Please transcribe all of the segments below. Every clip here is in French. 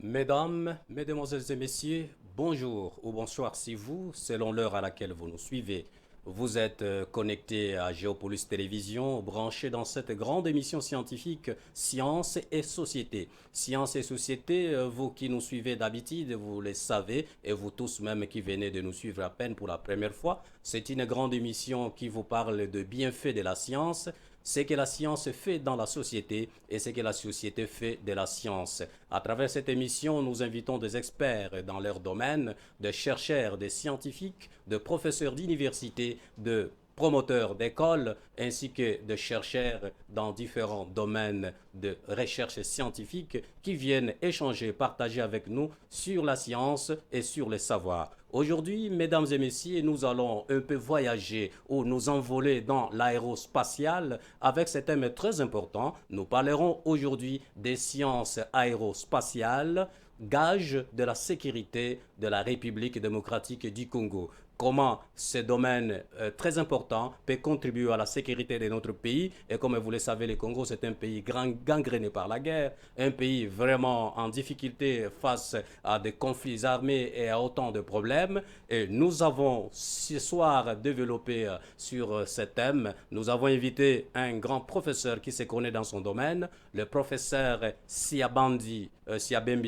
Mesdames, Mesdemoiselles et Messieurs, bonjour ou bonsoir si vous, selon l'heure à laquelle vous nous suivez, vous êtes connecté à Géopolis Télévision, branché dans cette grande émission scientifique Science et Société. Science et Société, vous qui nous suivez d'habitude, vous le savez, et vous tous même qui venez de nous suivre à peine pour la première fois, c'est une grande émission qui vous parle de bienfaits de la science, ce que la science fait dans la société et ce que la société fait de la science. À travers cette émission, nous invitons des experts dans leur domaine, des chercheurs, des scientifiques, de professeurs d'université, de promoteurs d'écoles ainsi que de chercheurs dans différents domaines de recherche scientifique qui viennent échanger, partager avec nous sur la science et sur les savoirs. Aujourd'hui, mesdames et messieurs, nous allons un peu voyager ou nous envoler dans l'aérospatial avec ce thème très important. Nous parlerons aujourd'hui des sciences aérospatiales, gage de la sécurité de la République démocratique du Congo. Comment ce domaine très important peut contribuer à la sécurité de notre pays. Et comme vous le savez, le Congo, c'est un pays gangréné par la guerre, un pays vraiment en difficulté face à des conflits armés et à autant de problèmes. Et nous avons ce soir développé sur ce thème, nous avons invité un grand professeur qui se connaît dans son domaine, le professeur Siabembi,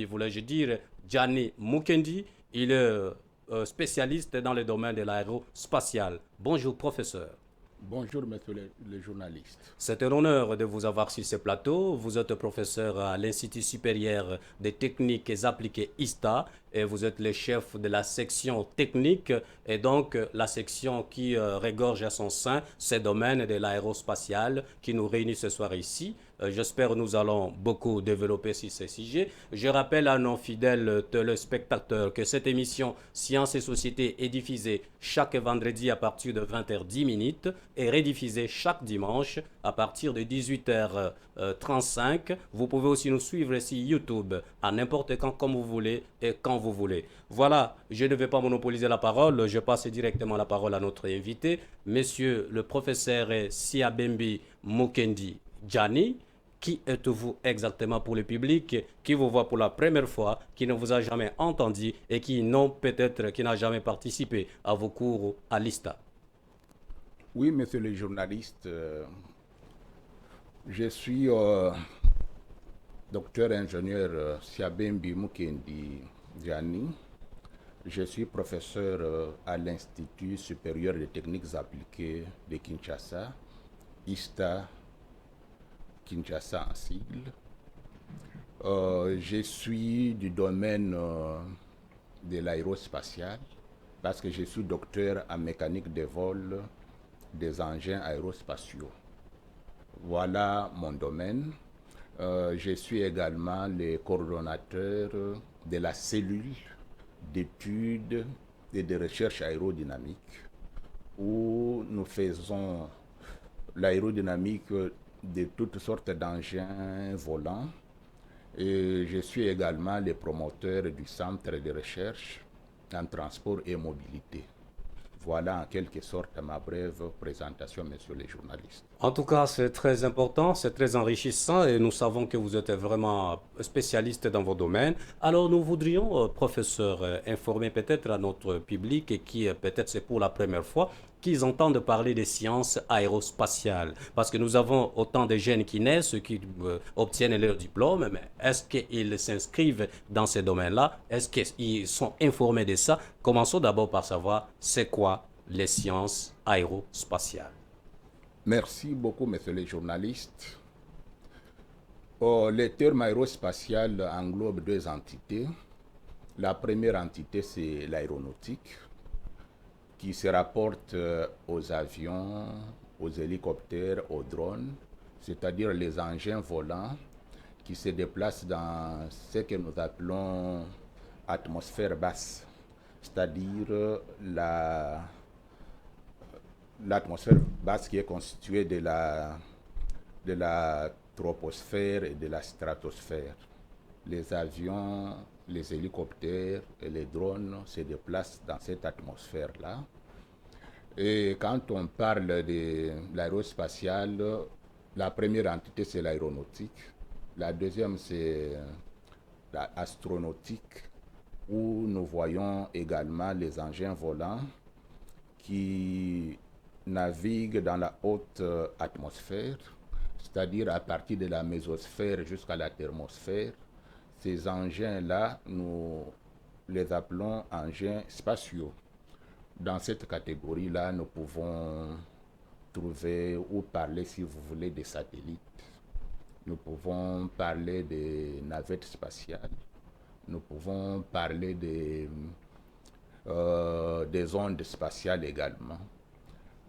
voulais-je dire, Gianni Mukendi. Il est spécialiste dans le domaine de l'aérospatial. Bonjour, professeur. Bonjour, monsieur le journaliste. C'est un honneur de vous avoir sur ce plateau. Vous êtes professeur à l'Institut supérieur des techniques appliquées ISTA et vous êtes le chef de la section technique et donc la section qui regorge à son sein ces domaines de l'aérospatial qui nous réunit ce soir ici. J'espère que nous allons beaucoup développer sur ces sujets. Je rappelle à nos fidèles téléspectateurs que cette émission Science et Société est diffusée chaque vendredi à partir de 20h10 et rediffusée chaque dimanche à partir de 18h35. Vous pouvez aussi nous suivre sur YouTube à n'importe quand, comme vous voulez et quand vous voulez. Voilà, je ne vais pas monopoliser la parole. Je passe directement la parole à notre invité, monsieur le professeur Siabembi Mukendi Gianni. Qui êtes-vous exactement pour le public qui vous voit pour la première fois, qui ne vous a jamais entendu et qui qui n'a jamais participé à vos cours à l'ISTA? Oui, monsieur le journaliste, je suis docteur ingénieur Siabembi Mukendi Diani. Je suis professeur à l'Institut supérieur des techniques appliquées de Kinshasa, ISTA Kinshasa en sigle. Je suis du domaine de l'aérospatial parce que je suis docteur en mécanique de vol des engins aérospatiaux. Voilà mon domaine. Je suis également le coordonnateur de la cellule d'études et de recherche aérodynamique où nous faisons l'aérodynamique de toutes sortes d'engins volants. Et je suis également le promoteur du centre de recherche en transport et mobilité. Voilà en quelque sorte ma brève présentation, monsieur les journalistes. En tout cas, c'est très important, c'est très enrichissant et nous savons que vous êtes vraiment spécialiste dans vos domaines. Alors, nous voudrions, professeur, informer peut-être à notre public et qui, peut-être c'est pour la première fois, qu'ils entendent parler des sciences aérospatiales. Parce que nous avons autant de jeunes qui naissent, qui obtiennent leur diplôme, mais est-ce qu'ils s'inscrivent dans ces domaines-là? Est-ce qu'ils sont informés de ça? Commençons d'abord par savoir c'est quoi les sciences aérospatiales. Merci beaucoup, monsieur les journalistes. Le terme aérospatial englobe deux entités. La première entité, c'est l'aéronautique, qui se rapporte aux avions, aux hélicoptères, aux drones, c'est-à-dire les engins volants qui se déplacent dans ce que nous appelons atmosphère basse, c'est-à-dire l'atmosphère basse qui est constituée de la troposphère et de la stratosphère. Les avions, les hélicoptères et les drones se déplacent dans cette atmosphère-là. Et quand on parle de l'aérospatiale, la première entité c'est l'aéronautique, la deuxième c'est astronautique où nous voyons également les engins volants qui naviguent dans la haute atmosphère, c'est-à-dire à partir de la mésosphère jusqu'à la thermosphère. Ces engins-là, nous les appelons engins spatiaux. Dans cette catégorie-là, nous pouvons trouver ou parler, si vous voulez, des satellites. Nous pouvons parler des navettes spatiales. Nous pouvons parler des ondes spatiales également.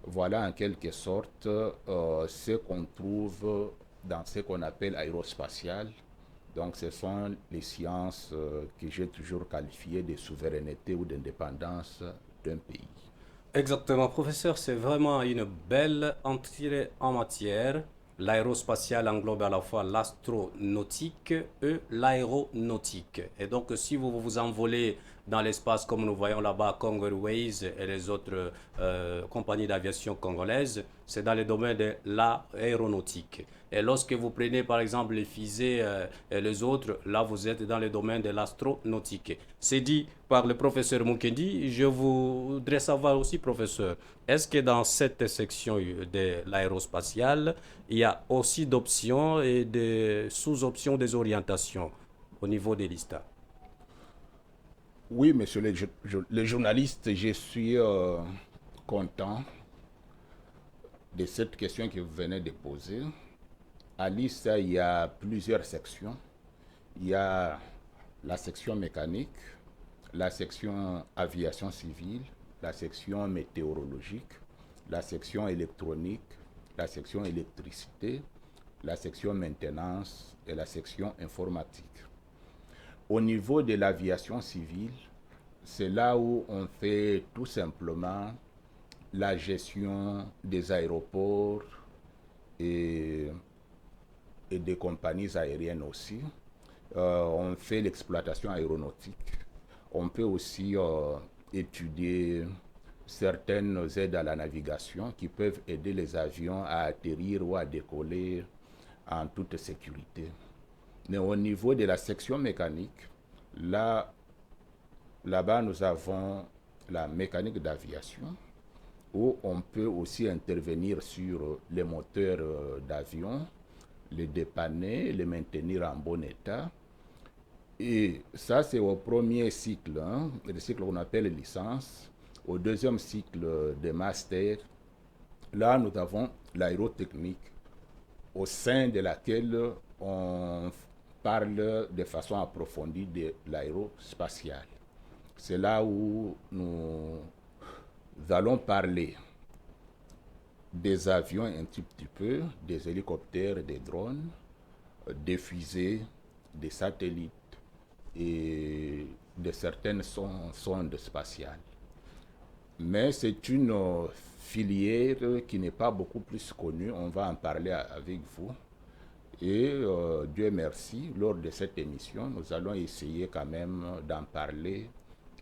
Voilà en quelque sorte ce qu'on trouve dans ce qu'on appelle aérospatial. Donc ce sont les sciences que j'ai toujours qualifiées de souveraineté ou d'indépendance d'un pays. Exactement, professeur, c'est vraiment une belle entrée en matière. L'aérospatial englobe à la fois l'astronautique et l'aéronautique. Et donc, si vous vous envolez dans l'espace comme nous voyons là-bas Congo Airways et les autres compagnies d'aviation congolaises, c'est dans le domaine de l'aéronautique. Et lorsque vous prenez par exemple les fusées et les autres, là vous êtes dans le domaine de l'astronautique. C'est dit par le professeur Mukendi. Je voudrais savoir aussi, professeur, est-ce que dans cette section de l'aérospatiale, il y a aussi d'options et de sous-options des orientations au niveau des listas? Oui, monsieur le journaliste, je suis content de cette question que vous venez de poser. À l'ISTA, il y a plusieurs sections. Il y a la section mécanique, la section aviation civile, la section météorologique, la section électronique, la section électricité, la section maintenance et la section informatique. Au niveau de l'aviation civile, c'est là où on fait tout simplement la gestion des aéroports et, et des compagnies aériennes aussi. On fait l'exploitation aéronautique. On peut aussi étudier certaines aides à la navigation qui peuvent aider les avions à atterrir ou à décoller en toute sécurité. Mais au niveau de la section mécanique, là-bas, nous avons la mécanique d'aviation, où on peut aussi intervenir sur les moteurs d'avion, les dépanner, les maintenir en bon état. Et ça, c'est au premier cycle, hein, le cycle qu'on appelle licence. Au deuxième cycle de master, là, nous avons l'aérotechnique, au sein de laquelle on parle de façon approfondie de l'aérospatiale. C'est là où nous allons parler des avions un tout petit peu, des hélicoptères, des drones, des fusées, des satellites et de certaines sondes spatiales. Mais c'est une filière qui n'est pas beaucoup plus connue, on va en parler avec vous. Et Dieu merci, lors de cette émission, nous allons essayer quand même d'en parler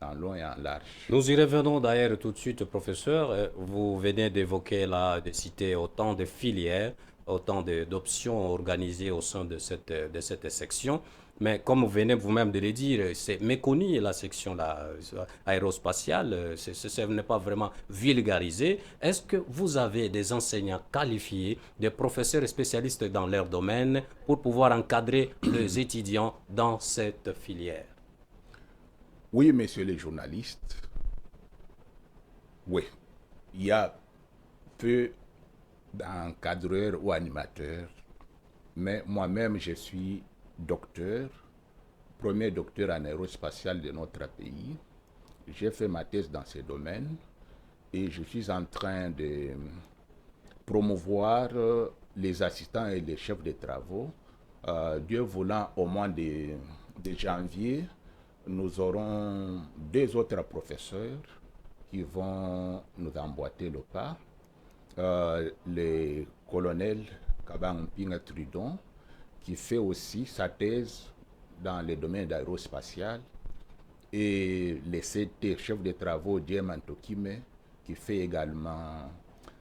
en long et en large. Nous y revenons d'ailleurs tout de suite, professeur. Vous venez d'évoquer là, de citer autant de filières, autant d'options organisées au sein de cette section. Mais comme vous venez vous-même de le dire, c'est méconnu la section là, aérospatiale, ce n'est pas vraiment vulgarisé. Est-ce que vous avez des enseignants qualifiés, des professeurs spécialistes dans leur domaine pour pouvoir encadrer les étudiants dans cette filière? Oui, messieurs les journalistes, oui, il y a peu d'encadreurs ou animateurs, mais moi-même, je suis docteur, premier docteur en aérospatial de notre pays. J'ai fait ma thèse dans ce domaine et je suis en train de promouvoir les assistants et les chefs de travaux. Dieu voulant, au mois de janvier, nous aurons deux autres professeurs qui vont nous emboîter le pas. Le colonel Kabang Mpinga Trudon, qui fait aussi sa thèse dans le domaine aérospatial, et le CT, chef de travaux Dieman Tokime, qui fait également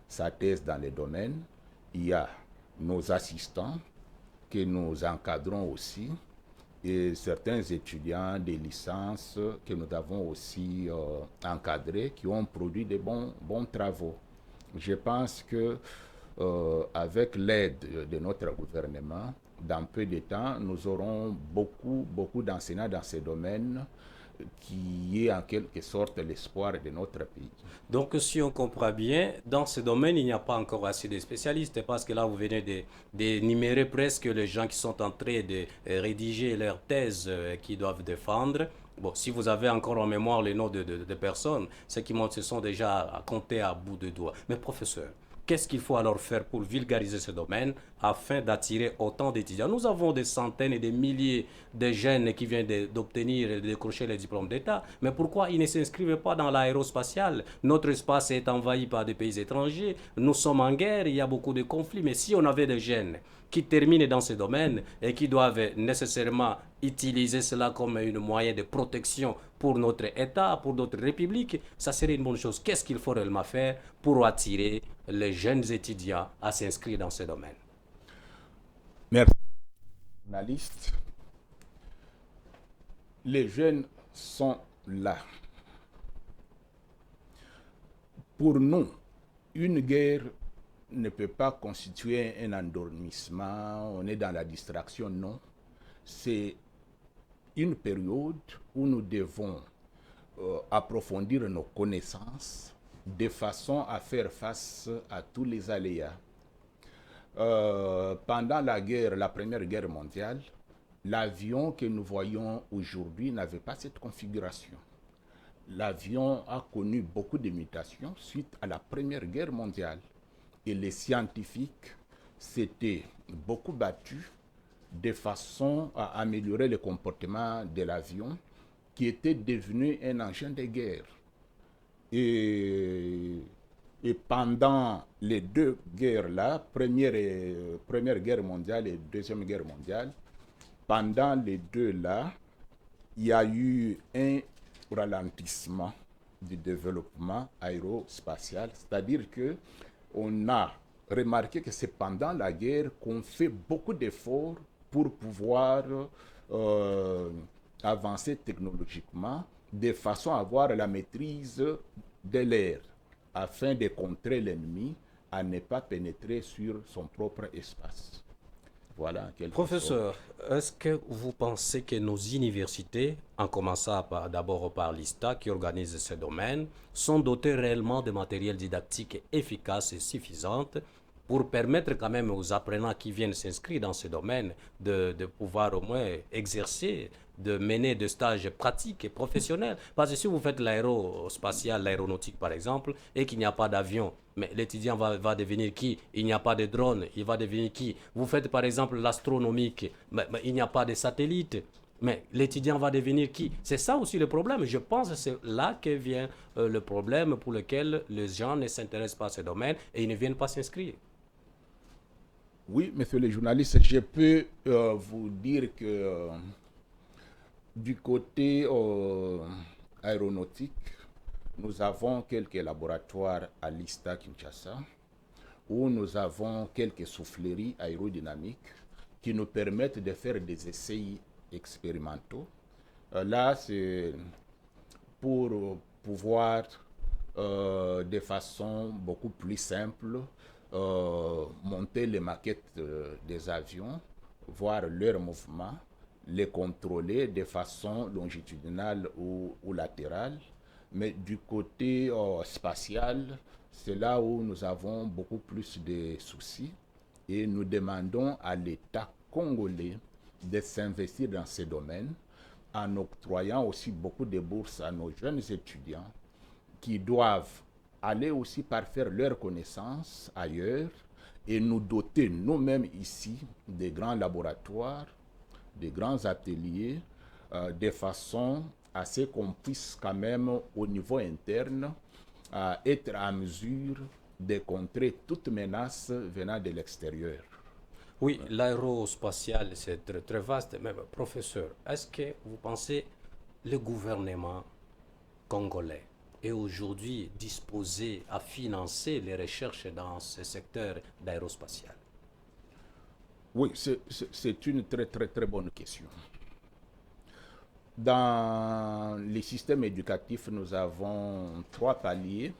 sa thèse dans le domaine. Il y a nos assistants que nous encadrons aussi. et certains étudiants des licences que nous avons aussi encadrés qui ont produit de bons travaux. Je pense que avec l'aide de notre gouvernement, dans peu de temps, nous aurons beaucoup d'enseignants dans ces domaines qui est en quelque sorte l'espoir de notre pays. Donc, si on comprend bien, dans ce domaine, il n'y a pas encore assez de spécialistes parce que là, vous venez d'énumérer presque les gens qui sont en train de rédiger leurs thèses qu'ils doivent défendre. Bon, si vous avez encore en mémoire les noms de personnes, ceux qui montrent, ce sont déjà à compter à bout de doigts. Mais professeur, qu'est-ce qu'il faut alors faire pour vulgariser ce domaine afin d'attirer autant d'étudiants? Nous avons des centaines et des milliers de jeunes qui viennent d'obtenir et de décrocher les diplômes d'État. Mais pourquoi ils ne s'inscrivent pas dans l'aérospatiale? Notre espace est envahi par des pays étrangers. Nous sommes en guerre, il y a beaucoup de conflits. Mais si on avait des jeunes qui terminent dans ce domaine et qui doivent nécessairement utiliser cela comme un moyen de protection pour notre État, pour notre République, ça serait une bonne chose. Qu'est-ce qu'il faut réellement faire pour attirer les jeunes étudiants à s'inscrire dans ce domaine? Merci, journaliste. Les jeunes sont là. Pour nous, une guerre ne peut pas constituer un endormissement, on est dans la distraction, non. C'est une période où nous devons approfondir nos connaissances de façon à faire face à tous les aléas. Pendant la Première Guerre mondiale, l'avion que nous voyons aujourd'hui n'avait pas cette configuration. L'avion a connu beaucoup de mutations suite à la Première Guerre mondiale. Et les scientifiques s'étaient beaucoup battus de façon à améliorer le comportement de l'avion qui était devenu un engin de guerre. Et pendant les deux guerres-là, première Guerre mondiale et Deuxième Guerre mondiale, pendant les deux-là, il y a eu un ralentissement du développement aérospatial, c'est-à-dire que on a remarqué que c'est pendant la guerre qu'on fait beaucoup d'efforts pour pouvoir avancer technologiquement de façon à avoir la maîtrise de l'air afin de contrer l'ennemi à ne pas pénétrer sur son propre espace. Voilà. Professeur, est-ce que vous pensez que nos universités, en commençant d'abord par l'ISTA qui organise ce domaine, sont dotées réellement de matériel didactique efficace et suffisant pour permettre quand même aux apprenants qui viennent s'inscrire dans ce domaine de pouvoir au moins exercer, de mener des stages pratiques et professionnels? Parce que si vous faites l'aérospatial, l'aéronautique par exemple, et qu'il n'y a pas d'avion, mais l'étudiant va devenir qui? Il n'y a pas de drone, il va devenir qui? Vous faites par exemple l'astronomique, mais il n'y a pas de satellite. Mais l'étudiant va devenir qui? C'est ça aussi le problème. Je pense que c'est là que vient le problème pour lequel les gens ne s'intéressent pas à ce domaine et ils ne viennent pas s'inscrire. Oui, monsieur le journaliste, je peux vous dire que du côté aéronautique, nous avons quelques laboratoires à l'ISTA Kinshasa où nous avons quelques souffleries aérodynamiques qui nous permettent de faire des essais expérimentaux. Là, c'est pour pouvoir, de façon beaucoup plus simple, monter les maquettes des avions, voir leur mouvement, les contrôler de façon longitudinale ou latérale. Mais du côté spatial, c'est là où nous avons beaucoup plus de soucis et nous demandons à l'État congolais de s'investir dans ces domaines en octroyant aussi beaucoup de bourses à nos jeunes étudiants qui doivent aller aussi parfaire leurs connaissances ailleurs et nous doter nous-mêmes ici des grands laboratoires, des grands ateliers, de façon à ce qu'on puisse quand même au niveau interne être en mesure de contrer toute menace venant de l'extérieur. Oui, l'aérospatial, c'est très, très vaste. Mais professeur, est-ce que vous pensez le gouvernement congolais est aujourd'hui disposé à financer les recherches dans ce secteur d'aérospatial? Oui, c'est une très très très bonne question. Dans les systèmes éducatifs, nous avons trois paliers.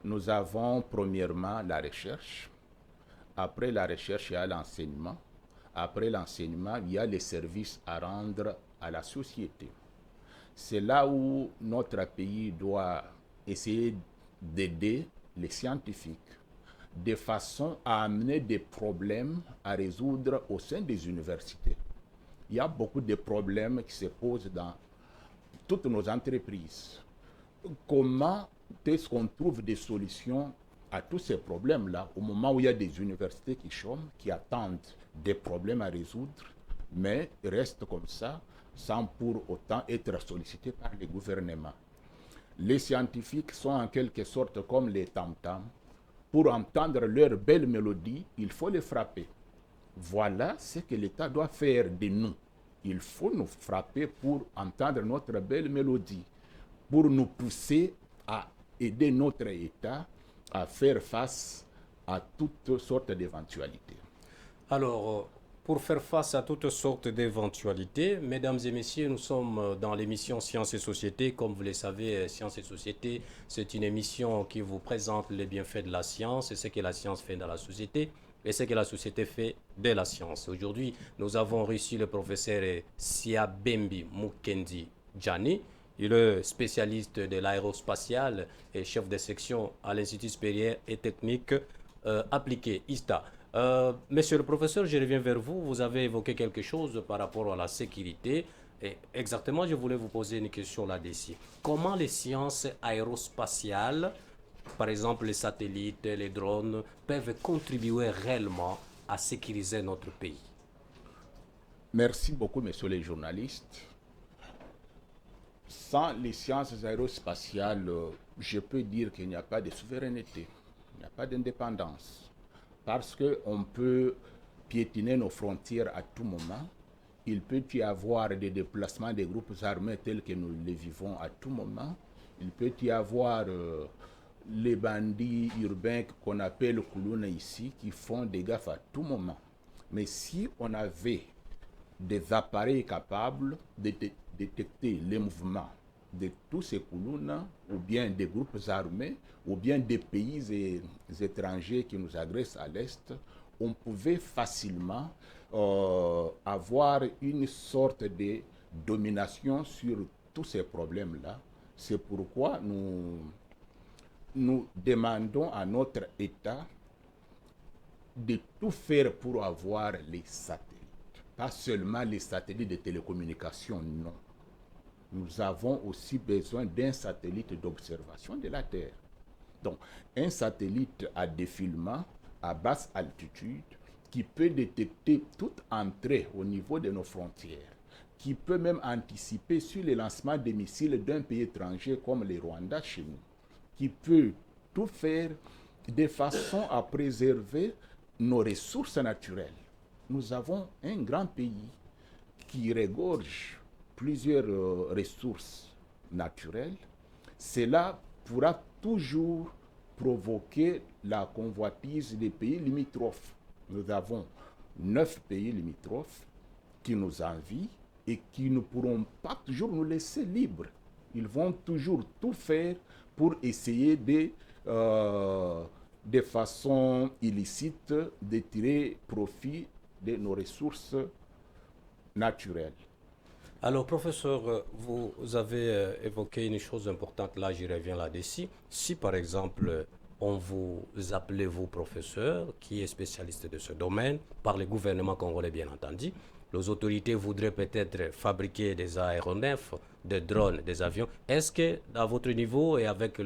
Nous avons premièrement la recherche. Après la recherche, il y a l'enseignement. Après l'enseignement, il y a les services à rendre à la société. C'est là où notre pays doit essayer d'aider les scientifiques de façon à amener des problèmes à résoudre au sein des universités. Il y a beaucoup de problèmes qui se posent dans toutes nos entreprises. Comment est-ce qu'on trouve des solutions à tous ces problèmes-là au moment où il y a des universités qui chôment, qui attendent des problèmes à résoudre, mais restent comme ça sans pour autant être sollicités par les gouvernements. Les scientifiques sont en quelque sorte comme les tam-tams. Pour entendre leur belle mélodie, il faut les frapper. Voilà ce que l'État doit faire de nous. Il faut nous frapper pour entendre notre belle mélodie, pour nous pousser à aider notre État à faire face à toutes sortes d'éventualités. Alors, pour faire face à toutes sortes d'éventualités, mesdames et messieurs, nous sommes dans l'émission Sciences et Société. Comme vous le savez, Sciences et Société, c'est une émission qui vous présente les bienfaits de la science et ce que la science fait dans la société et ce que la société fait de la science. Aujourd'hui, nous avons reçu le professeur Siabembi Mukendi Djani. Il est spécialiste de l'aérospatiale et chef de section à l'Institut supérieur et technique appliqué, ISTA. Monsieur le professeur, je reviens vers vous. Vous avez évoqué quelque chose par rapport à la sécurité. Et exactement, je voulais vous poser une question là-dessus. Comment les sciences aérospatiales, par exemple les satellites, les drones, peuvent contribuer réellement à sécuriser notre pays? Merci beaucoup, messieurs les journalistes. Sans les sciences aérospatiales, je peux dire qu'il n'y a pas de souveraineté, il n'y a pas d'indépendance. Parce qu'on peut piétiner nos frontières à tout moment. Il peut y avoir des déplacements des groupes armés tels que nous les vivons à tout moment. Il peut y avoir les bandits urbains qu'on appelle Koulouna ici qui font des gaffes à tout moment. Mais si on avait des appareils capables de détecter les mouvements de tous ces Koulouna, ou bien des groupes armés, ou bien des pays étrangers qui nous agressent à l'Est, on pouvait facilement avoir une sorte de domination sur tous ces problèmes-là. C'est pourquoi nous demandons à notre État de tout faire pour avoir les satellites. Pas seulement les satellites de télécommunications, non. Nous avons aussi besoin d'un satellite d'observation de la Terre. Donc, un satellite à défilement à basse altitude qui peut détecter toute entrée au niveau de nos frontières, qui peut même anticiper sur le lancement des missiles d'un pays étranger comme le Rwanda chez nous, qui peut tout faire de façon à préserver nos ressources naturelles. Nous avons un grand pays qui regorge plusieurs ressources naturelles. Cela pourra toujours provoquer la convoitise des pays limitrophes. Nous avons 9 pays limitrophes qui nous envient et qui ne pourront pas toujours nous laisser libres. Ils vont toujours tout faire pour essayer de façon illicite de tirer profit de nos ressources naturelles. Alors, professeur, vous avez évoqué une chose importante, là, j'y reviens là-dessus. Si, par exemple, on vous appelait, vous, professeur, qui est spécialiste de ce domaine, par le gouvernement congolais, bien entendu, les autorités voudraient peut-être fabriquer des aéronefs, des drones, des avions. Est-ce que, à votre niveau et avec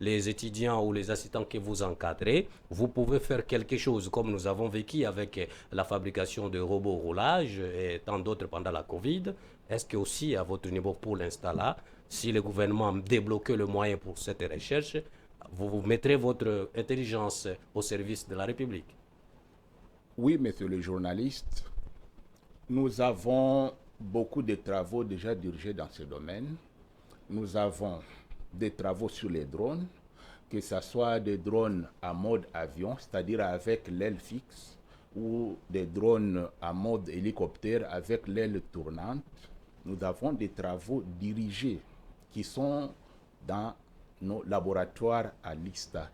les étudiants ou les assistants que vous encadrez, vous pouvez faire quelque chose, comme nous avons vécu avec la fabrication de robots roulage et tant d'autres pendant la Covid? Est-ce que aussi, à votre niveau, pour l'instant là, si le gouvernement débloque le moyen pour cette recherche, vous mettrez votre intelligence au service de la République? Oui, monsieur le journaliste, nous avons beaucoup de travaux déjà dirigés dans ce domaine. Nous avons des travaux sur les drones, que ce soit des drones à mode avion, c'est-à-dire avec l'aile fixe, ou des drones à mode hélicoptère avec l'aile tournante. nous avons des travaux dirigés qui sont dans nos laboratoires à l'ISTA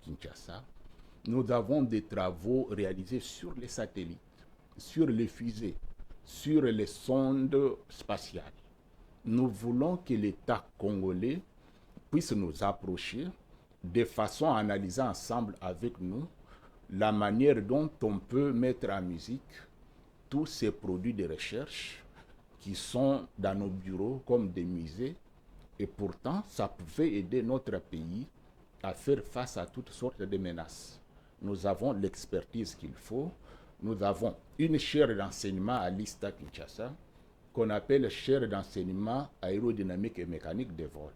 Kinshasa. Nous avons des travaux réalisés sur les satellites, sur les fusées, sur les sondes spatiales. Nous voulons que l'État congolais puisse nous approcher de façon à analyser ensemble avec nous la manière dont on peut mettre en musique tous ces produits de recherche qui sont dans nos bureaux comme des musées. Et pourtant, ça pouvait aider notre pays à faire face à toutes sortes de menaces. Nous avons l'expertise qu'il faut. Nous avons une chaire d'enseignement à l'ISTA Kinshasa qu'on appelle chaire d'enseignement aérodynamique et mécanique des vols.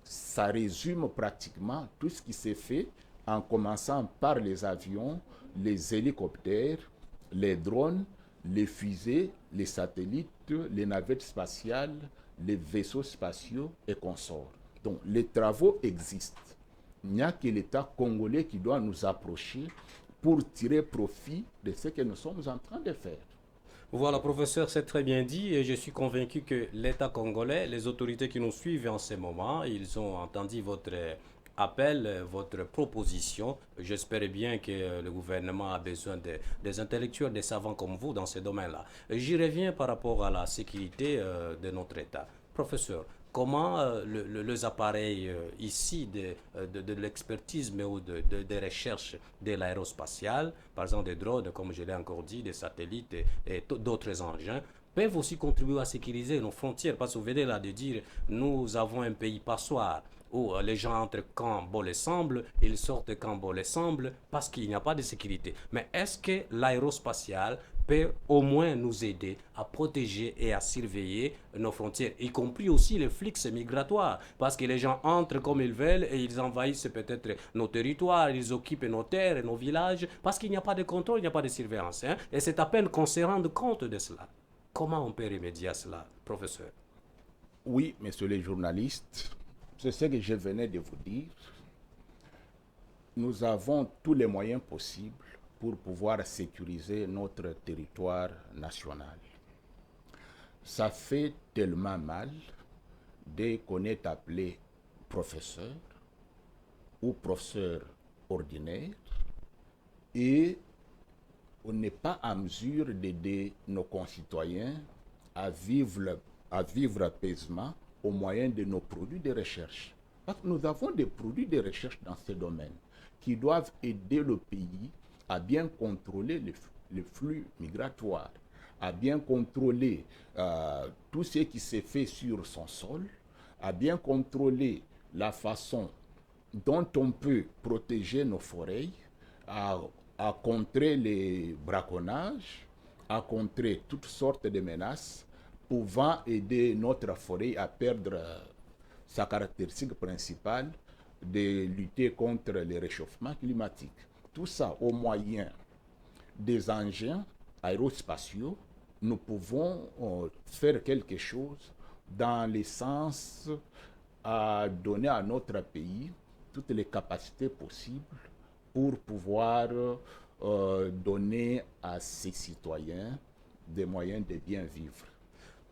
Ça résume pratiquement tout ce qui s'est fait en commençant par les avions, les hélicoptères, les drones, les fusées, les satellites, les navettes spatiales, les vaisseaux spatiaux et consorts. Donc les travaux existent. Il n'y a que l'État congolais qui doit nous approcher pour tirer profit de ce que nous sommes en train de faire. Voilà, professeur, c'est très bien dit et je suis convaincu que l'État congolais, les autorités qui nous suivent en ce moment, ils ont entendu votre appel, votre proposition. J'espère bien que le gouvernement a besoin des intellectuels, des savants comme vous dans ce domaine-là. J'y reviens par rapport à la sécurité de notre État. Professeur, comment les appareils ici de l'expertise, mais ou des recherches de l'aérospatiale, par exemple des drones, comme je l'ai encore dit, des satellites et d'autres engins, peuvent aussi contribuer à sécuriser nos frontières. Parce que vous venez là de dire, nous avons un pays passoire où les gens entrent quand bon les semble, ils sortent quand bon les semble, parce qu'il n'y a pas de sécurité. Mais est-ce que l'aérospatiale peut au moins nous aider à protéger et à surveiller nos frontières, y compris aussi les flux migratoires, parce que les gens entrent comme ils veulent et ils envahissent peut-être nos territoires, ils occupent nos terres et nos villages, parce qu'il n'y a pas de contrôle, il n'y a pas de surveillance. Hein? Et c'est à peine qu'on se rende compte de cela. Comment on peut remédier à cela, professeur? Oui, messieurs les journalistes, c'est ce que je venais de vous dire. Nous avons tous les moyens possibles pour pouvoir sécuriser notre territoire national. Ça fait tellement mal dès qu'on est appelé professeur ou professeur ordinaire et on n'est pas en mesure d'aider nos concitoyens à vivre apaisement au moyen de nos produits de recherche. Parce que nous avons des produits de recherche dans ce domaine qui doivent aider le pays à bien contrôler les flux migratoires, à bien contrôler tout ce qui s'est fait sur son sol, à bien contrôler la façon dont on peut protéger nos forêts, à contrer les braconnages, à contrer toutes sortes de menaces pouvant aider notre forêt à perdre sa caractéristique principale de lutter contre le réchauffement climatique. Tout ça au moyen des engins aérospatiaux, nous pouvons faire quelque chose dans le sens à donner à notre pays toutes les capacités possibles pour pouvoir donner à ses citoyens des moyens de bien vivre.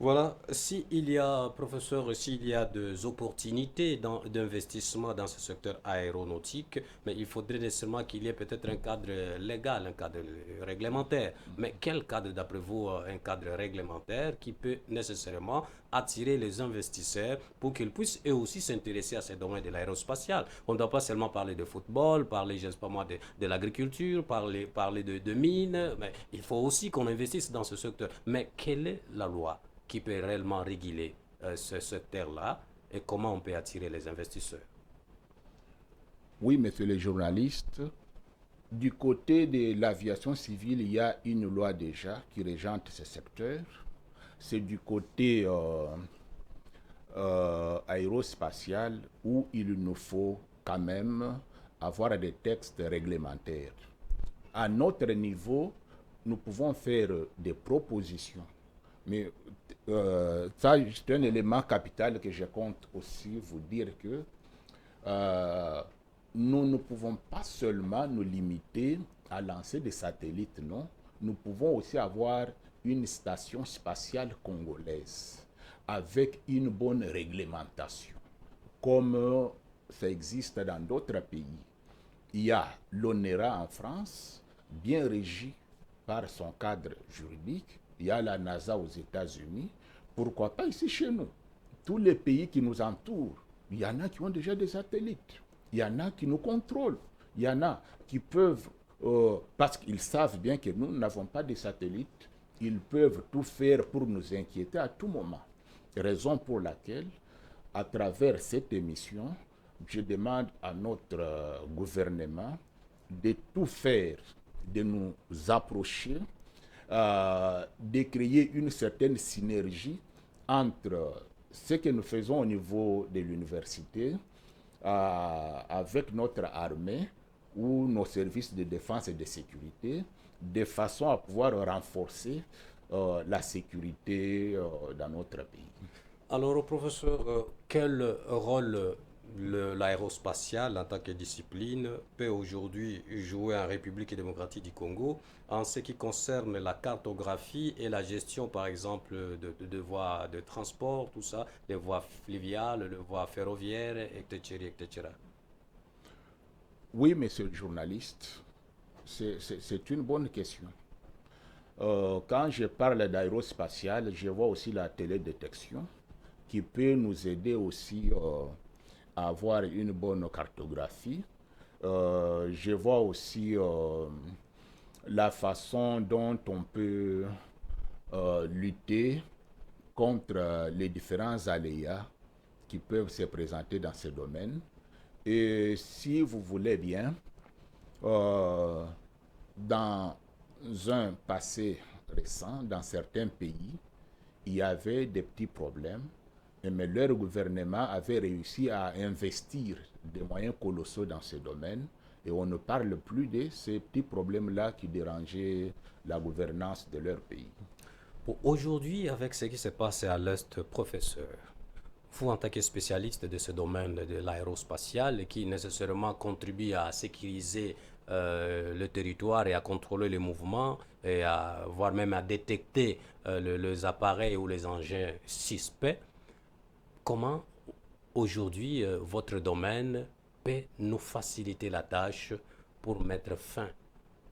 Voilà, s'il y a, professeur, s'il y a des opportunités d'investissement dans ce secteur aéronautique, mais il faudrait nécessairement qu'il y ait peut-être un cadre légal, un cadre réglementaire. Mais quel cadre, d'après vous, un cadre réglementaire qui peut nécessairement attirer les investisseurs pour qu'ils puissent eux aussi s'intéresser à ce domaine de l'aérospatial? On ne doit pas seulement parler de football, parler, je sais pas moi, de l'agriculture, parler de mines, mais il faut aussi qu'on investisse dans ce secteur. Mais quelle est la loi qui peut réellement réguler ce secteur-là et comment on peut attirer les investisseurs? Oui, messieurs les journalistes, du côté de l'aviation civile, il y a une loi déjà qui régente ce secteur. C'est du côté aérospatial où il nous faut quand même avoir des textes réglementaires. À notre niveau, nous pouvons faire des propositions. Mais ça, c'est un élément capital que je compte aussi vous dire que nous ne pouvons pas seulement nous limiter à lancer des satellites, non. Nous pouvons aussi avoir une station spatiale congolaise. avec une bonne réglementation, comme ça existe dans d'autres pays. Il y a l'ONERA en France, bien régi par son cadre juridique. Il y a la NASA aux États-Unis. Pourquoi pas ici chez nous? Tous les pays qui nous entourent, il y en a qui ont déjà des satellites. Il y en a qui nous contrôlent. Il y en a qui peuvent, parce qu'ils savent bien que nous n'avons pas de satellites, ils peuvent tout faire pour nous inquiéter à tout moment. Raison pour laquelle, à travers cette émission, je demande à notre gouvernement de tout faire, de nous approcher, de créer une certaine synergie entre ce que nous faisons au niveau de l'université avec notre armée ou nos services de défense et de sécurité, de façon à pouvoir renforcer la sécurité dans notre pays. Alors, professeur, quel rôle l'aérospatiale en tant que discipline peut aujourd'hui jouer en République démocratique du Congo en ce qui concerne la cartographie et la gestion, par exemple, de voies de transport, tout ça, les voies fluviales, les voies ferroviaires, etc., etc. Oui, monsieur le journaliste, c'est une bonne question. Quand je parle d'aérospatiale, je vois aussi la télédétection qui peut nous aider aussi à avoir une bonne cartographie. Je vois aussi la façon dont on peut lutter contre les différents aléas qui peuvent se présenter dans ce domaine. Et si vous voulez bien, dans un passé récent, dans certains pays, il y avait des petits problèmes, mais leur gouvernement avait réussi à investir des moyens colossaux dans ce domaine et on ne parle plus de ces petits problèmes-là qui dérangeaient la gouvernance de leur pays. Aujourd'hui, avec ce qui se passe à l'Est, professeur, vous, en tant que spécialiste de ce domaine de l'aérospatial, qui nécessairement contribue à sécuriser le territoire et à contrôler les mouvements, et à, voire même à détecter les appareils ou les engins suspects, comment aujourd'hui votre domaine peut nous faciliter la tâche pour mettre fin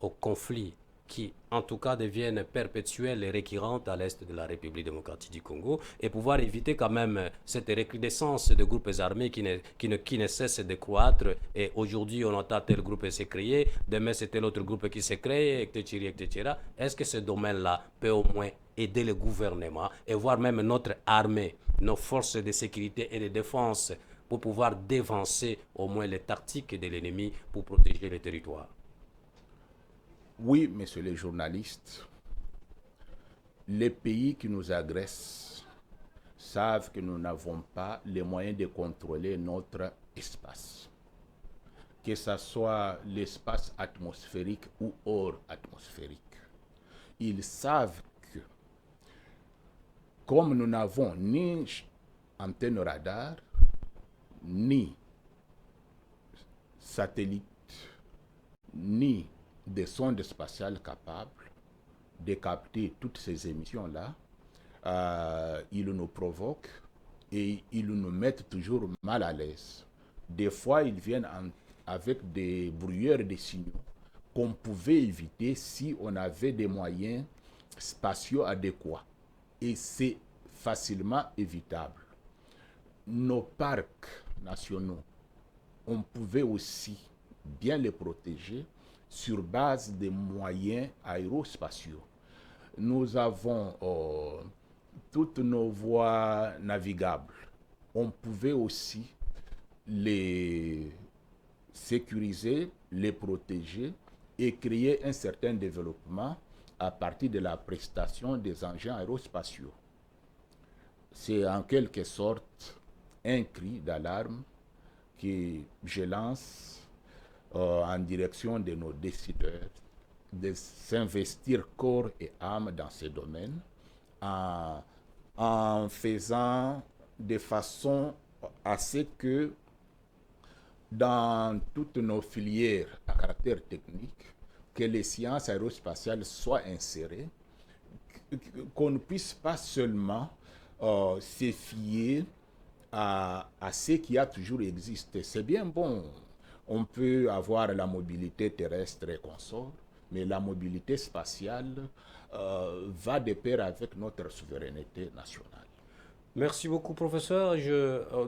aux conflits qui, en tout cas, deviennent perpétuelles et récurrentes à l'est de la République démocratique du Congo et pouvoir éviter quand même cette recrudescence de groupes armés qui ne cesse de croître. Et aujourd'hui, on entend tel groupe s'est créé, demain, c'est tel autre groupe qui s'est créé, etc., etc. Est-ce que ce domaine-là peut au moins aider le gouvernement et voire même notre armée, nos forces de sécurité et de défense pour pouvoir dévancer au moins les tactiques de l'ennemi pour protéger le territoire? Oui, messieurs les journalistes, les pays qui nous agressent savent que nous n'avons pas les moyens de contrôler notre espace, que ce soit l'espace atmosphérique ou hors atmosphérique. Ils savent que, comme nous n'avons ni antenne radar, ni satellite, ni des sondes spatiales capables de capter toutes ces émissions-là, ils nous provoquent et ils nous mettent toujours mal à l'aise. Des fois, ils viennent avec des brouilleurs de signaux qu'on pouvait éviter si on avait des moyens spatiaux adéquats. Et c'est facilement évitable. Nos parcs nationaux, on pouvait aussi bien les protéger sur base des moyens aérospatiaux. Nous avons toutes nos voies navigables. On pouvait aussi les sécuriser, les protéger et créer un certain développement à partir de la prestation des engins aérospatiaux. C'est en quelque sorte un cri d'alarme que je lance en direction de nos décideurs de s'investir corps et âme dans ce domaine en faisant de façon à ce que dans toutes nos filières à caractère technique, que les sciences aérospatiales soient insérées, qu'on ne puisse pas seulement se fier à ce qui a toujours existé. C'est bien bon. On peut avoir la mobilité terrestre et consort, mais la mobilité spatiale va de pair avec notre souveraineté nationale. Merci beaucoup, professeur.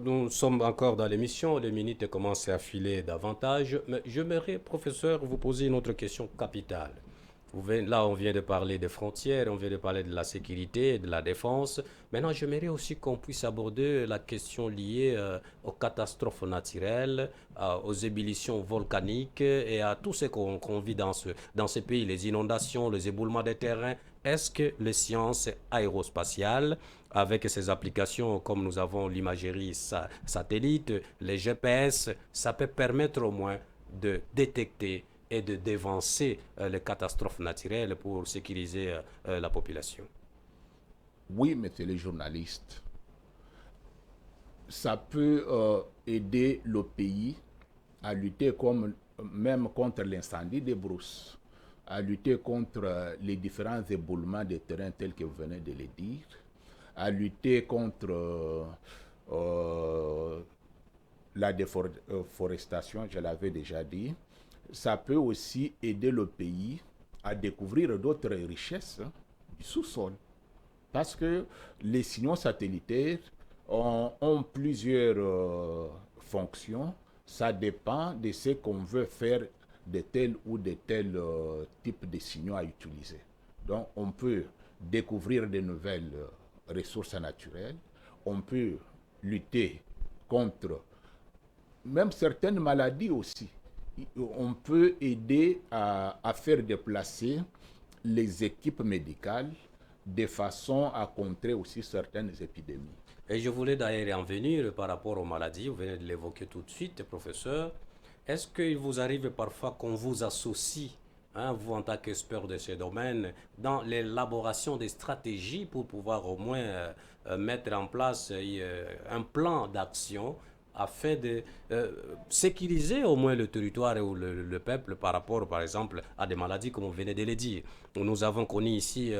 Nous sommes encore dans l'émission. Les minutes commencent à filer davantage. Mais j'aimerais, professeur, vous poser une autre question capitale. Là, on vient de parler des frontières, on vient de parler de la sécurité, de la défense. Maintenant, j'aimerais aussi qu'on puisse aborder la question liée aux catastrophes naturelles, aux ébullitions volcaniques et à tout ce qu'on vit dans ce pays, les inondations, les éboulements des terrains. Est-ce que les sciences aérospatiales, avec ses applications comme nous avons l'imagerie satellite, les GPS, ça peut permettre au moins de détecter et de dévancer les catastrophes naturelles pour sécuriser la population? Oui, monsieur le journaliste, ça peut aider le pays à lutter même contre l'incendie des brousses, à lutter contre les différents éboulements de terrain tels que vous venez de le dire, à lutter contre la déforestation, je l'avais déjà dit. Ça peut aussi aider le pays à découvrir d'autres richesses du sous-sol. Parce que les signaux satellitaires ont plusieurs fonctions. Ça dépend de ce qu'on veut faire de tel ou de tel type de signaux à utiliser. Donc, on peut découvrir de nouvelles ressources naturelles. On peut lutter contre même certaines maladies aussi. On peut aider à faire déplacer les équipes médicales de façon à contrer aussi certaines épidémies. Et je voulais d'ailleurs en venir par rapport aux maladies, vous venez de l'évoquer tout de suite, professeur. Est-ce qu'il vous arrive parfois qu'on vous associe, hein, vous en tant qu'expert de ce domaine, dans l'élaboration des stratégies pour pouvoir au moins mettre en place un plan d'action afin de sécuriser au moins le territoire ou le peuple par rapport, par exemple, à des maladies comme on venait de le dire. Nous avons connu ici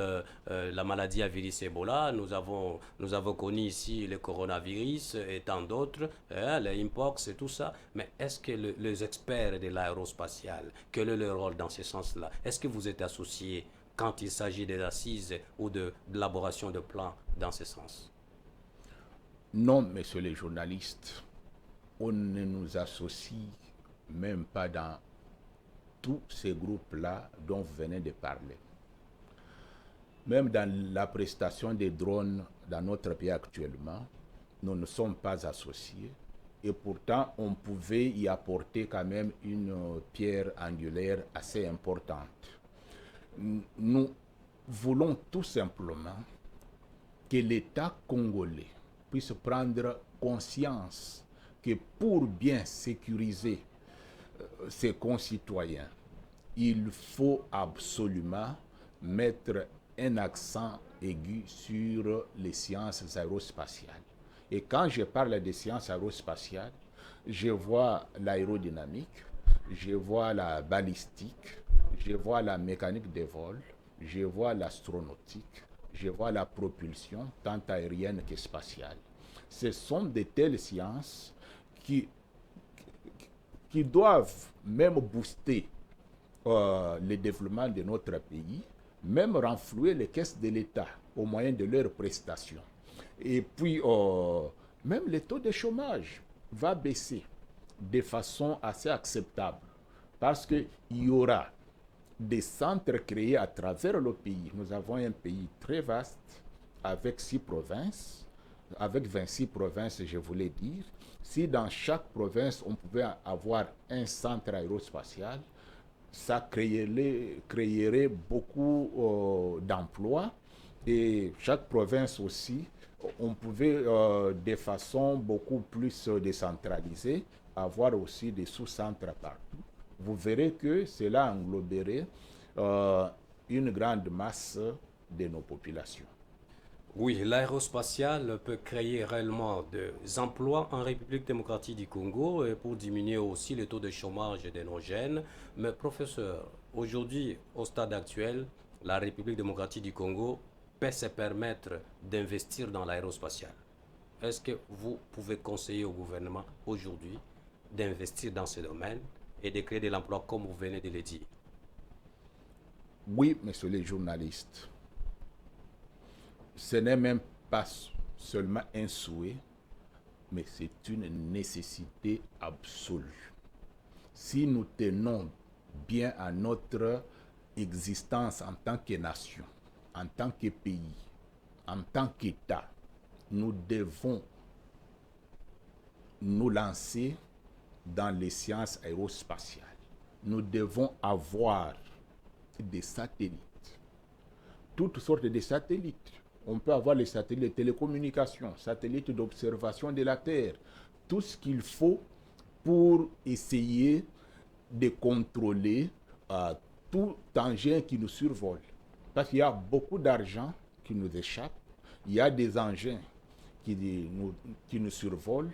la maladie à virus Ebola, nous avons connu ici le coronavirus et tant d'autres, les Mpox et tout ça. Mais est-ce que les experts de l'aérospatial, quel est leur rôle dans ce sens-là? Est-ce que vous êtes associés quand il s'agit des assises ou de l'élaboration de plans dans ce sens? Non, messieurs les journalistes, on ne nous associe même pas dans tous ces groupes-là dont vous venez de parler. Même dans la prestation des drones dans notre pays actuellement, nous ne sommes pas associés. Et pourtant, on pouvait y apporter quand même une pierre angulaire assez importante. Nous voulons tout simplement que l'État congolais puisse prendre conscience que pour bien sécuriser ses concitoyens, il faut absolument mettre un accent aigu sur les sciences aérospatiales. Et quand je parle des sciences aérospatiales, je vois l'aérodynamique, je vois la balistique, je vois la mécanique des vols, je vois l'astronautique, je vois la propulsion, tant aérienne que spatiale. Ce sont de telles sciences qui, qui doivent même booster le développement de notre pays, même renflouer les caisses de l'État au moyen de leurs prestations. Et puis, même le taux de chômage va baisser de façon assez acceptable parce qu'il y aura des centres créés à travers le pays. Nous avons un pays très vaste avec 6 provinces, avec 26 provinces, je voulais dire. Si dans chaque province, on pouvait avoir un centre aérospatial, ça créerait beaucoup d'emplois. Et chaque province aussi, on pouvait de façon beaucoup plus décentralisée avoir aussi des sous-centres partout. Vous verrez que cela engloberait une grande masse de nos populations. Oui, l'aérospatial peut créer réellement des emplois en République démocratique du Congo et pour diminuer aussi le taux de chômage de nos jeunes. Mais professeur, aujourd'hui, au stade actuel, la République démocratique du Congo peut se permettre d'investir dans l'aérospatial? Est-ce que vous pouvez conseiller au gouvernement aujourd'hui d'investir dans ce domaine et de créer de l'emploi comme vous venez de le dire? Oui, messieurs les journalistes, ce n'est même pas seulement un souhait, mais c'est une nécessité absolue. Si nous tenons bien à notre existence en tant que nation, en tant que pays, en tant qu'État, nous devons nous lancer dans les sciences aérospatiales. Nous devons avoir des satellites, toutes sortes de satellites. On peut avoir les satellites de télécommunications, satellites d'observation de la Terre, tout ce qu'il faut pour essayer de contrôler tout engin qui nous survole. Parce qu'il y a beaucoup d'argent qui nous échappe, il y a des engins qui nous survolent,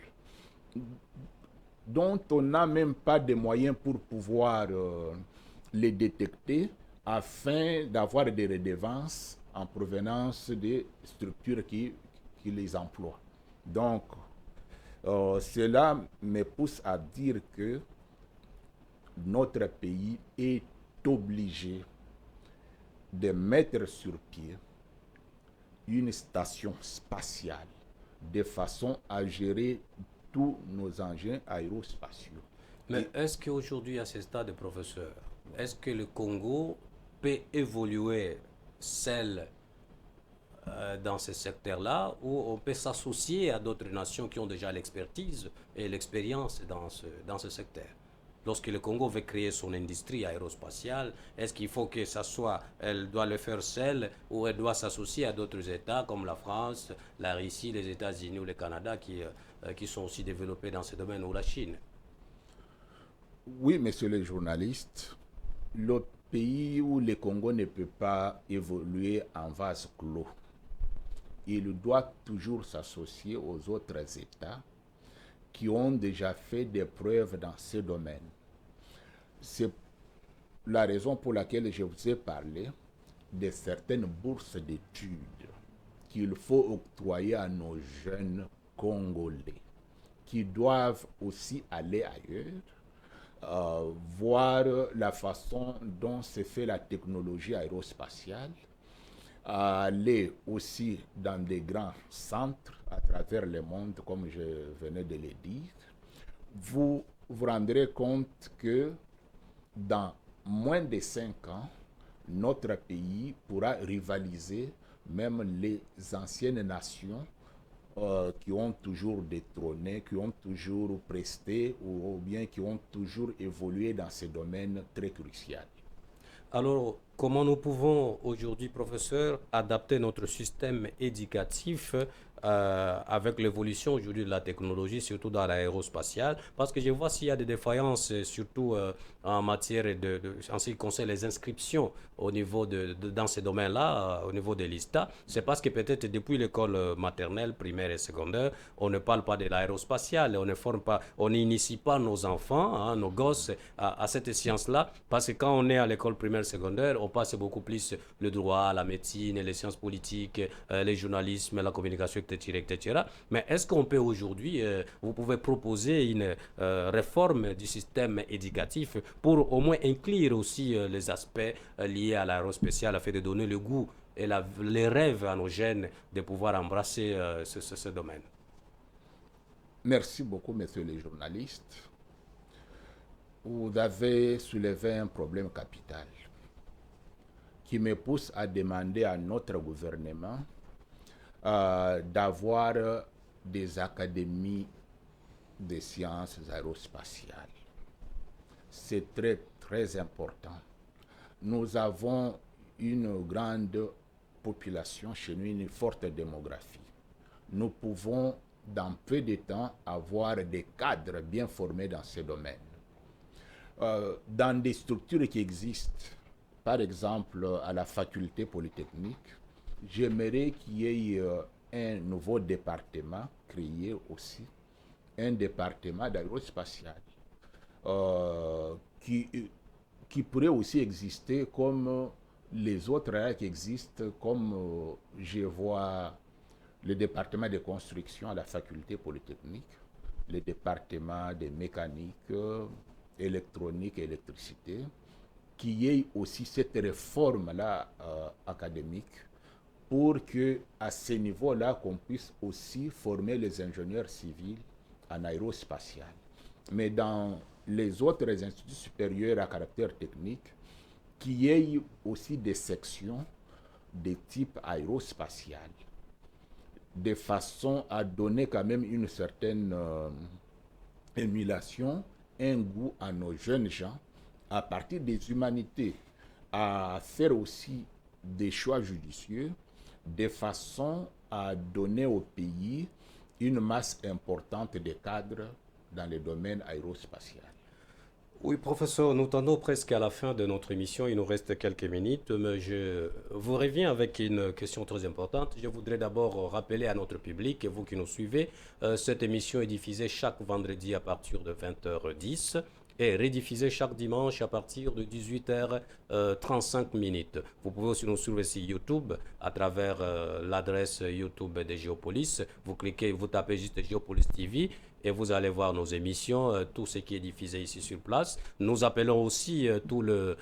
dont on n'a même pas de moyens pour pouvoir les détecter afin d'avoir des redevances en provenance des structures qui les emploient. Donc, cela me pousse à dire que notre pays est obligé de mettre sur pied une station spatiale de façon à gérer tous nos engins aérospatiaux. Mais est-ce qu'aujourd'hui, à ce stade, professeur, est-ce que le Congo peut évoluer seul dans ce secteur-là ou on peut s'associer à d'autres nations qui ont déjà l'expertise et l'expérience dans ce secteur? Lorsque le Congo veut créer son industrie aérospatiale, est-ce qu'il faut que ça soit, elle doit le faire seule ou elle doit s'associer à d'autres États comme la France, la Russie, les États-Unis ou le Canada qui sont aussi développés dans ce domaine ou la Chine? Oui, messieurs les journalistes, le pays où le Congo ne peut pas évoluer en vase clos, il doit toujours s'associer aux autres États qui ont déjà fait des preuves dans ce domaine. C'est la raison pour laquelle je vous ai parlé de certaines bourses d'études qu'il faut octroyer à nos jeunes Congolais qui doivent aussi aller ailleurs, voir la façon dont se fait la technologie aérospatiale, aller aussi dans des grands centres à travers le monde, comme je venais de le dire. Vous vous rendrez compte que dans moins de 5 ans, notre pays pourra rivaliser même les anciennes nations qui ont toujours détrôné, qui ont toujours presté ou bien qui ont toujours évolué dans ces domaines très cruciaux. Alors, comment nous pouvons aujourd'hui, professeur, adapter notre système éducatif avec l'évolution aujourd'hui de la technologie, surtout dans l'aérospatiale? Parce que je vois s'il y a des défaillances, surtout en matière en ce qui concerne les inscriptions au niveau dans ces domaines-là, au niveau de l'ISTA. C'est parce que peut-être depuis l'école maternelle, primaire et secondaire, on ne parle pas de l'aérospatiale, on ne forme pas, on n'initie pas nos enfants, hein, nos gosses à cette science-là, parce que quand on est à l'école primaire, secondaire, on passe beaucoup plus le droit, la médecine, les sciences politiques, le journalisme, la communication, etc., etc. Mais est-ce qu'on peut aujourd'hui, vous pouvez proposer une réforme du système éducatif pour au moins inclure aussi les aspects liés à l'aérospatiale afin de donner le goût et les rêves à nos jeunes de pouvoir embrasser ce domaine? Merci beaucoup, messieurs les journalistes. Vous avez soulevé un problème capital qui me pousse à demander à notre gouvernement d'avoir des académies de sciences aérospatiales. C'est très, très important. Nous avons une grande population chez nous, une forte démographie. Nous pouvons, dans peu de temps, avoir des cadres bien formés dans ce domaine. Dans des structures qui existent, par exemple à la faculté polytechnique, j'aimerais qu'il y ait un nouveau département créé aussi, un département d'aérospatial qui pourrait aussi exister comme les autres là qui existent, comme je vois le département de construction à la faculté polytechnique, le département de mécanique, électronique et électricité, qu'il y ait aussi cette réforme-là académique pour que à ce niveau-là, qu'on puisse aussi former les ingénieurs civils en aérospatial. Mais dans les autres instituts supérieurs à caractère technique, qu'il y ait aussi des sections de type aérospatial, de façon à donner quand même une certaine émulation, un goût à nos jeunes gens, à partir des humanités, à faire aussi des choix judicieux, de façon à donner au pays une masse importante de cadres dans le domaine aérospatial. Oui, professeur, nous tendons presque à la fin de notre émission. Il nous reste quelques minutes, mais je vous reviens avec une question très importante. Je voudrais d'abord rappeler à notre public, et vous qui nous suivez, cette émission est diffusée chaque vendredi à partir de 20h10 et rediffusée chaque dimanche à partir de 18h35 minutes. Vous pouvez aussi nous suivre sur YouTube à travers l'adresse YouTube de Géopolis. Vous cliquez, vous tapez juste Géopolis TV et vous allez voir nos émissions, tout ce qui est diffusé ici sur place. Nous appelons aussi tout le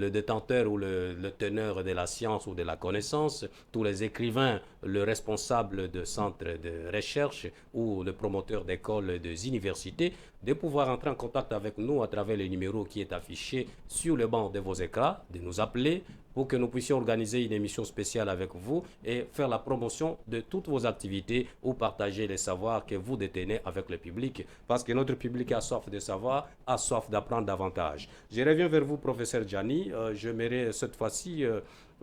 détenteur ou le teneur de la science ou de la connaissance, tous les écrivains, le responsable de centres de recherche ou le promoteur d'écoles et des universités, de pouvoir entrer en contact avec nous à travers le numéro qui est affiché sur le banc de vos écrans, de nous appeler pour que nous puissions organiser une émission spéciale avec vous et faire la promotion de toutes vos activités ou partager les savoirs que vous détenez avec le public. Parce que notre public a soif de savoir, a soif d'apprendre davantage. Je reviens vers vous, professeur Gianni. J'aimerais cette fois-ci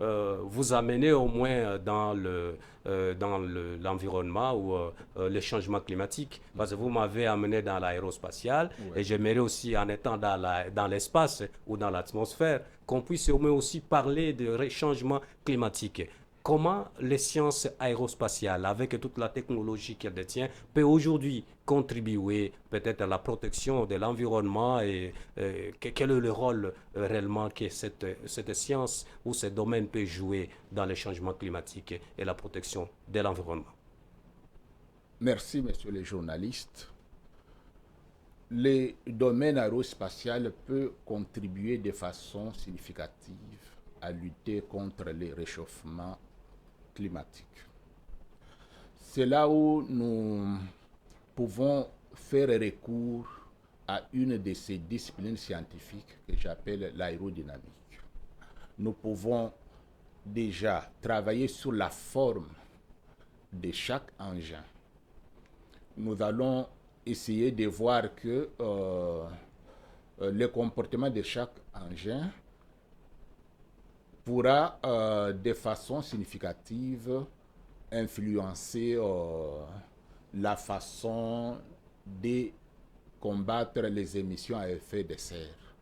vous amener au moins dans l'environnement ou le changement climatique. Parce que vous m'avez amené dans l'aérospatial Ouais. et j'aimerais aussi, en étant dans l'espace ou dans l'atmosphère, qu'on puisse au moins aussi parler de changement climatique. Comment les sciences aérospatiales, avec toute la technologie qu'elles détiennent, peuvent aujourd'hui contribuer peut-être à la protection de l'environnement et quel est le rôle réellement que cette science ou ce domaine peut jouer dans le changement climatique et la protection de l'environnement? Merci, messieurs les journalistes. Le domaine aérospatial peut contribuer de façon significative à lutter contre les réchauffements climatiques. C'est là où nous pouvons faire recours à une de ces disciplines scientifiques que j'appelle l'aérodynamique. Nous pouvons déjà travailler sur la forme de chaque engin. Nous allons essayer de voir que le comportement de chaque engin pourra de façon significative influencer la façon de combattre les émissions à effet de serre.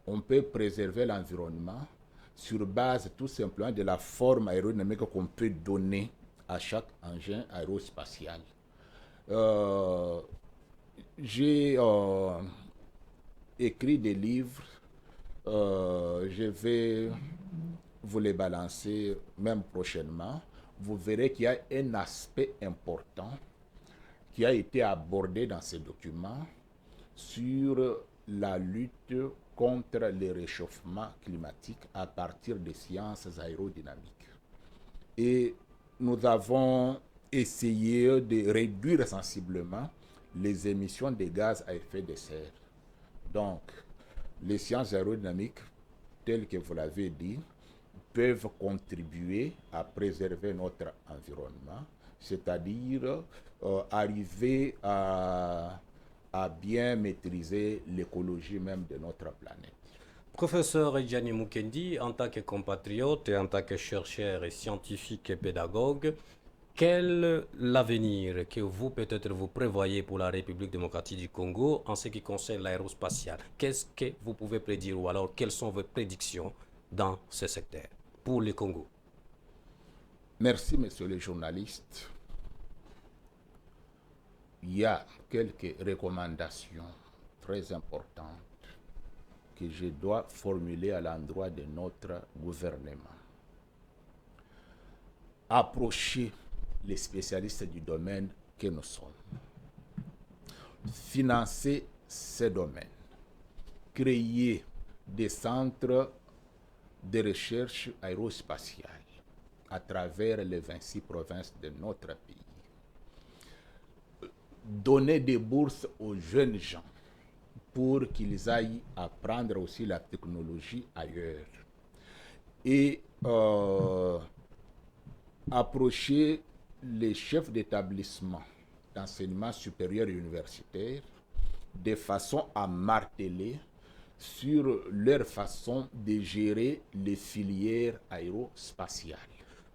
On peut préserver l'environnement sur base tout simplement de la forme aérodynamique qu'on peut donner à chaque engin aérospatial. J'ai écrit des livres, je vais vous les balancer même prochainement. Vous verrez qu'il y a un aspect important qui a été abordé dans ces documents sur la lutte contre le réchauffement climatique à partir des sciences aérodynamiques. Et nous avons essayé de réduire sensiblement les émissions de gaz à effet de serre. Donc, les sciences aérodynamiques, telles que vous l'avez dit, peuvent contribuer à préserver notre environnement, c'est-à-dire arriver à bien maîtriser l'écologie même de notre planète. Professeur Gianni Mukendi, en tant que compatriote et en tant que chercheur et scientifique et pédagogue, quel est l'avenir que vous peut-être vous prévoyez pour la République démocratique du Congo en ce qui concerne l'aérospatial? Qu'est-ce que vous pouvez prédire ou alors quelles sont vos prédictions dans ce secteur pour le Congo? Merci, messieurs les journalistes. Il y a quelques recommandations très importantes que je dois formuler à l'endroit de notre gouvernement. approcher les spécialistes du domaine que nous sommes, financer ces domaines, créer des centres de recherche aérospatiale à travers les 26 provinces de notre pays, donner des bourses aux jeunes gens pour qu'ils aillent apprendre aussi la technologie ailleurs et approcher les chefs d'établissement d'enseignement supérieur et universitaire de façon à marteler sur leur façon de gérer les filières aérospatiales.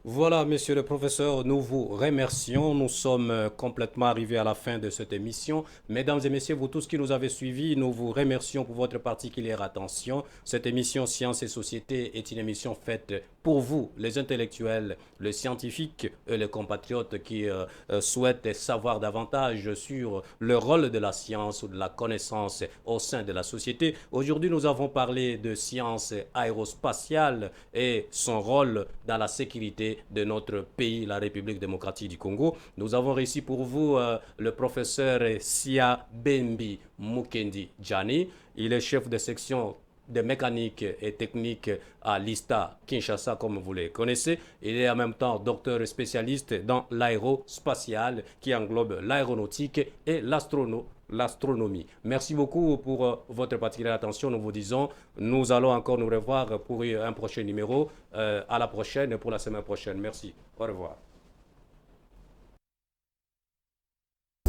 Voilà, monsieur le professeur, nous vous remercions. Nous sommes complètement arrivés à la fin de cette émission. Mesdames et messieurs, vous tous qui nous avez suivis, nous vous remercions pour votre particulière attention. Cette émission Sciences et Société est une émission faite pour vous, les intellectuels, les scientifiques et les compatriotes qui souhaitent savoir davantage sur le rôle de la science ou de la connaissance au sein de la société. Aujourd'hui, nous avons parlé de sciences aérospatiales et son rôle dans la sécurité de notre pays, la République démocratique du Congo. Nous avons réussi pour vous le professeur Sia Bembi Mukendi Djani. Il est chef de section de mécanique et technique à l'ISTA Kinshasa, comme vous le connaissez. Il est en même temps docteur spécialiste dans l'aérospatial qui englobe l'aéronautique et l'astronomie. Merci beaucoup pour votre particulière attention. Nous vous disons, nous allons encore nous revoir pour un prochain numéro. À la prochaine, pour la semaine prochaine. Merci. Au revoir.